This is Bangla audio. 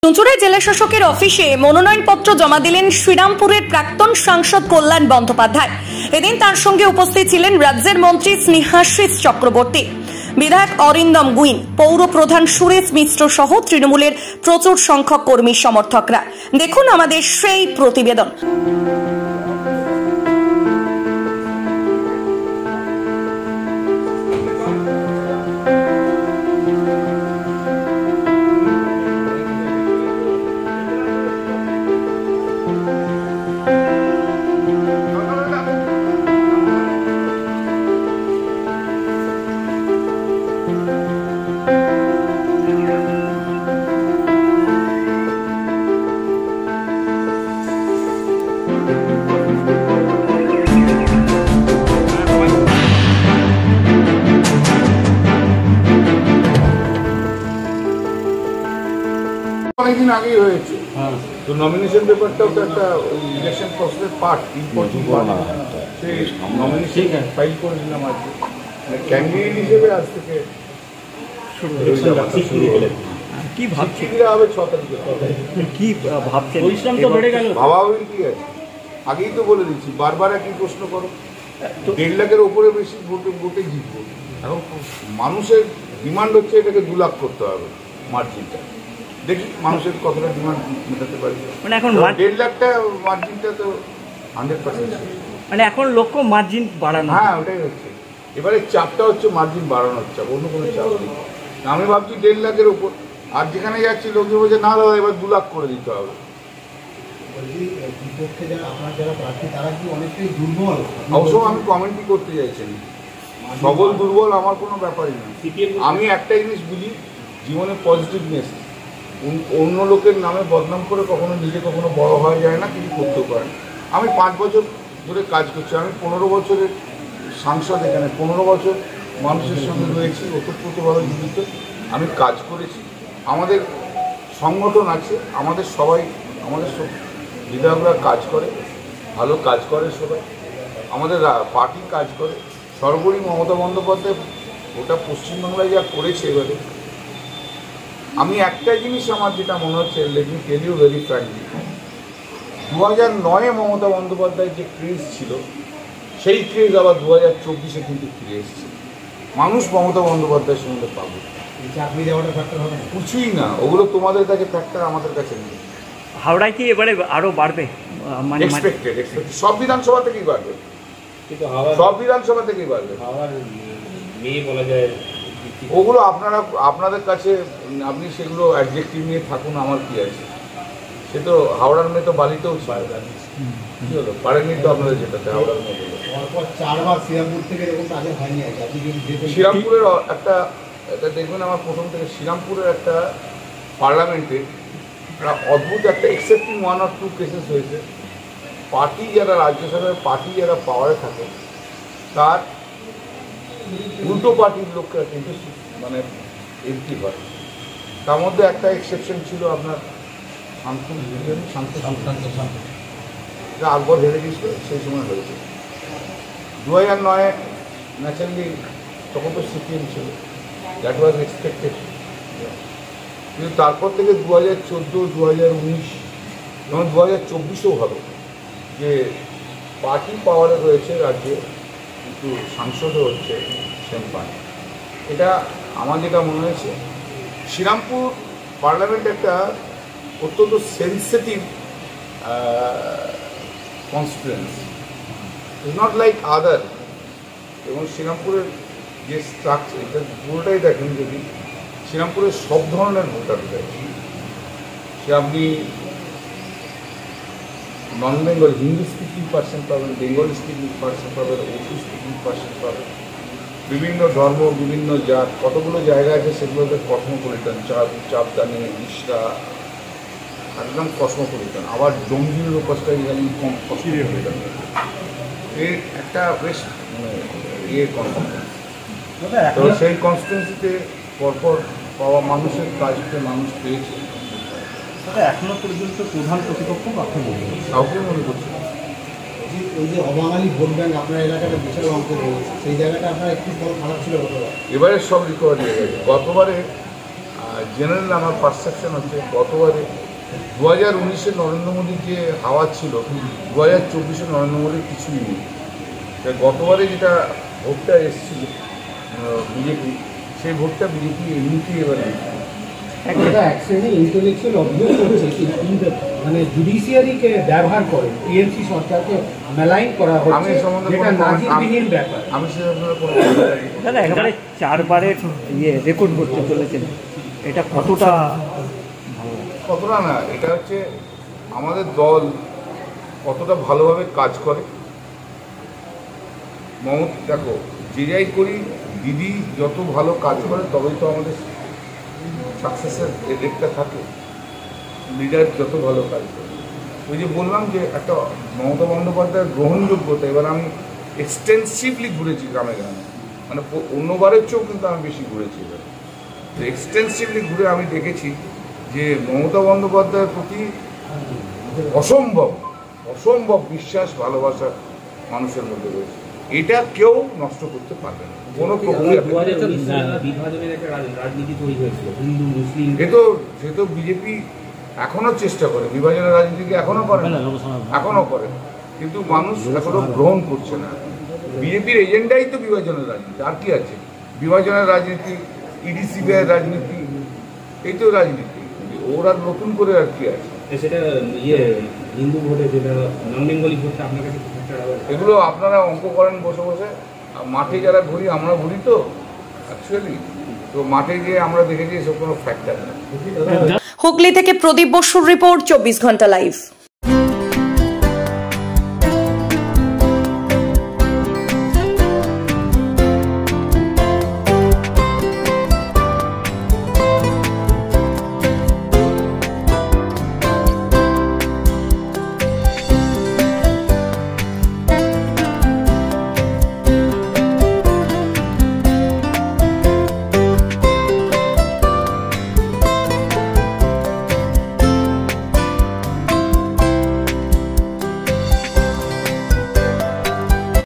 চুঁচুড়ায় জেলা শাসকের অফিসে মনোনয়নপত্র জমা দিলেন শ্রীরামপুরের প্রাক্তন সাংসদ কল্যাণ বন্দ্যোপাধ্যায়। এদিন তার সঙ্গে উপস্থিত ছিলেন রাজ্যের মন্ত্রী স্নেহাশিস চক্রবর্তী, বিধায়ক অরিন্দম গুইন, পৌর প্রধান সুরেশ মিশ্র সহ তৃণমূলের প্রচুর সংখ্যক কর্মী সমর্থকরা। দেখুন আমাদের সেই প্রতিবেদন। অনেকদিন আগেই হয়েছে, তো নমিনেশন পেপারটাও তো একটা ইলেকশন প্রসেসের পার্ট, ইম্পর্টেন্ট পার্ট। সেই নমিনেশন ফাইল করেছিলাম আজকে, ক্যান্ডিডেট হিসেবে আজ থেকে কি ভাবছেন? হবে 6 তারিখে। কি ভাবছেন? ভাবা হবে কি আছে, আগেই তো বলে দিচ্ছি, বারবার একই প্রশ্ন করো। 1.5 লাখের উপরে বেশি ভোটে জিতবো। এখন মানুষের ডিমান্ড হচ্ছে এটাকে 2 লাখ করতে হবে মার্জিনটা। দেখি মানুষের কতটা ডিমান্ড মেটাতে পারি। মানে এখন 1.5 লাখটা মার্জিনটা তো 100%। মানে এখন লক্ষ্য মার্জিন বাড়ানো। হ্যাঁ, ওটাই হচ্ছে। এবারে চাপটা হচ্ছে মার্জিন বাড়ানোর চাপ, অন্য কোনো চাপ নেই। আমি ভাবছি 1.5 লাখের উপর, আর যেখানে যাচ্ছি লোকজন বলছে না দাদা এবার 2 লাখ করে দিতে হবে। অবশ্য আমি কমেন্টই করতে চাইছেন, সবল দুর্বল আমার কোনো ব্যাপারই না। আমি একটা জিনিস বুঝি, জীবনে পজিটিভনেস। অন্য লোকের নামে বদনাম করে কখনো নিজে কখনো বড় হওয়া যায় না, কিছু করতেও পারেন। আমি 5 বছর ধরে কাজ করছি, আমি 15 বছরের সাংসদ, এখানে 15 বছর মানুষের সঙ্গে রয়েছি, ওতপ্রোতভাবে জড়িত। আমি কাজ করেছি, আমাদের সংগঠন আছে, আমাদের সবাই, আমাদের সব বিধায়করা কাজ করে, ভালো কাজ করে সবাই, আমাদের পার্টি কাজ করে। সর্বোপরি মমতা বন্দ্যোপাধ্যায় ওটা পশ্চিমবাংলায় যা করেছে, এবারে আমি একটা জিনিস আমার যেটা মনে হচ্ছে, let me tell you very frankly, 2009-এ মমতা বন্দ্যোপাধ্যায়ের যে ক্রেজ ছিল, সেই ক্রেজ আবার 2024-এ কিন্তু ফিরে এসেছে। মানুষ মমতা বন্দ্যোপাধ্যায়ের সঙ্গে পাবে, চাকরি দেওয়াটা ফ্যাক্টর হবে না, কিছুই না। ওগুলো তোমাদের কাছে ফ্যাক্টর, আমাদের কাছে নেই। হাওড়ায় কি এবারে আরো বাড়বে? মানে এক্সপেক্টেড সব বিধানসভা থেকেই বাড়বে, সব বিধানসভা থেকেই বাড়বে। বলা যায় ওগুলো আপনাদের কাছে, আপনি সেগুলো অ্যাডজেক্টিভ নিয়ে থাকুন, আমার কি আছে। সে তো হাওড়ার মেয়ে তো বালিতেও কি হলো, পারেননি তো আপনাদের যেটাতে হাওড়ার মেয়ে বলে। 4বার শ্রীরামপুর থেকে এরকম কাজে হয়নি। শ্রীরামপুরের এটা দেখবেন, আমার প্রথম থেকে শ্রীরামপুরের একটা পার্লামেন্টে অদ্ভুত একটা এক্সেপ্টিং 1 or 2 কেসেস হয়েছে। পার্টি যারা রাজ্য সরকারের পার্টি যারা পাওয়ারে থাকে, তার উল্টো পার্টির লোকরা কিন্তু মানে এমপি হয়। তার মধ্যে একটা এক্সেপশন ছিল আপনার যা আকবর হেরে গিয়েছিল, সেই সময় হয়েছে। 2009-এ ন্যাচারালি তখন তো সিপিএম ছিল, দ্যাট ওয়াজ এক্সপেক্টেড। কিন্তু তারপর থেকে 2014, 2019 এবং 2024-এও হবে যে পার্টি পাওয়ারে রয়েছে রাজ্যে, কিন্তু সাংসদও হচ্ছে সেম পার্টি। এটা আমার যেটা মনে হয়েছে, শ্রীরামপুর পার্লামেন্ট একটা অত্যন্ত sensitive constituency, is not like other. এবং শ্রীরামপুরের যে স্ট্রাকচার, এটা পুরোটাই দেখেন, যদি শ্রীরামপুরের সব ধরনের ভোটার রয়েছে, সে আপনি নন বেঙ্গল হিন্দি স্পিকিং পার্সন পাবেন, বেঙ্গল স্পিকিং পার্সন পাবেন, উর্দু স্পিকিং পার্সন পাবেন, বিভিন্ন ধর্ম, বিভিন্ন জাত, কতগুলো জায়গা আছে সেগুলোতে কসমোপলিটন, চাপদানি, ইসরা, একদম কসমোপলিটন। আবার জঙ্গির লোকসটা ইদানিং কম কসমোপলিটন। এর একটা বেশ কনস্টিটুয়েন্সি। তো সেই কনস্টিটুয়েন্সিতে পরপর পাওয়া মানুষের কাজকে মানুষ পেয়েছে। এখনো পর্যন্ত প্রধান প্রতিপক্ষ কাকে মনে করছে ওই যে অবাঙালি ভোট ব্যাংক আপনার এলাকাটা বিশাল অঙ্কের রয়েছে, সেই জায়গাটা আপনার একটু বড় খারাপ ছিল গতবার। এবারে সব রিকভারি হয়ে গেছে। গতবারে জেনারেল আমার পারসেপশন হচ্ছে গতবারে 2019-এ নরেন্দ্র মোদীর যে হাওয়া ছিল 2024-এ নরেন্দ্র মোদীর কিছুই নেই। তাই গতবারে যেটা ভোটটা এসেছিল বিজেপি, সেই ভোটটা বিজেপি এমনিতেই এবার নেই। একটা এক শ্রেণী ইন্টেলেকচুয়াল অভিযোগ করছে মানে জুডিশিয়ারিকে ব্যবহার করে টিএমসি সরকারকে মেলাইন করা আমি হচ্ছে, সম্বন্ধে যেটা নাজিরবিহীন ব্যাপার। আমি সে ব্যাপারে কোনো দাদা একেবারে 4 বারের রেকর্ড করতে চলেছেন, এটা কতটা না, এটা হচ্ছে আমাদের দল কতটা ভালোভাবে কাজ করে। দেখো, যে যাই করি, দিদি যত ভালো কাজ করে তবেই তো আমাদের সাকসেসের রেটটা থাকে। লিডার যত ভালো কাজ করে, ওই যে বললাম যে একটা মমতা বন্দ্যোপাধ্যায়ের গ্রহণযোগ্যতা, এবার আমি এক্সটেন্সিভলি ঘুরেছি গ্রামে গ্রামে, মানে অন্যবারের চেয়েও কিন্তু আমি বেশি ঘুরেছি। এবার এক্সটেন্সিভলি ঘুরে আমি দেখেছি যে মমতা বন্দ্যোপাধ্যায়ের প্রতি অসম্ভব বিশ্বাস, ভালোবাসা মানুষের মধ্যে রয়েছে। এটা কেউ নষ্ট করতে পারবে না, কোনো প্রক্রিয়া। যেহেতু বিজেপি এখনো চেষ্টা করে, বিভাজনের রাজনীতিকে এখনো করে, কিন্তু মানুষ এখনো গ্রহণ করছে না। বিজেপির এজেন্ডাই তো বিভাজনের রাজনীতি, আর কি আছে? বিভাজনের রাজনীতি, ইডিসিবিআই রাজনীতি, এই তো রাজনীতি। ওরা নতুন করে আর কি আছে? সেটা হিন্দু ভোটে, যেটা নন বেঙ্গলি ভোটটা আপনার কাছে এগুলো আপনারা অঙ্ক করেন বসে বসে। মাঠে যারা ঘুরি, আমরা ঘুরি তো অ্যাকচুয়ালি, তো মাঠে গিয়ে আমরা দেখেছি এসব কোনো ফ্যাক্টর না। হুগলি থেকে প্রদীপ বসুর রিপোর্ট, 24 ঘন্টা লাইভ।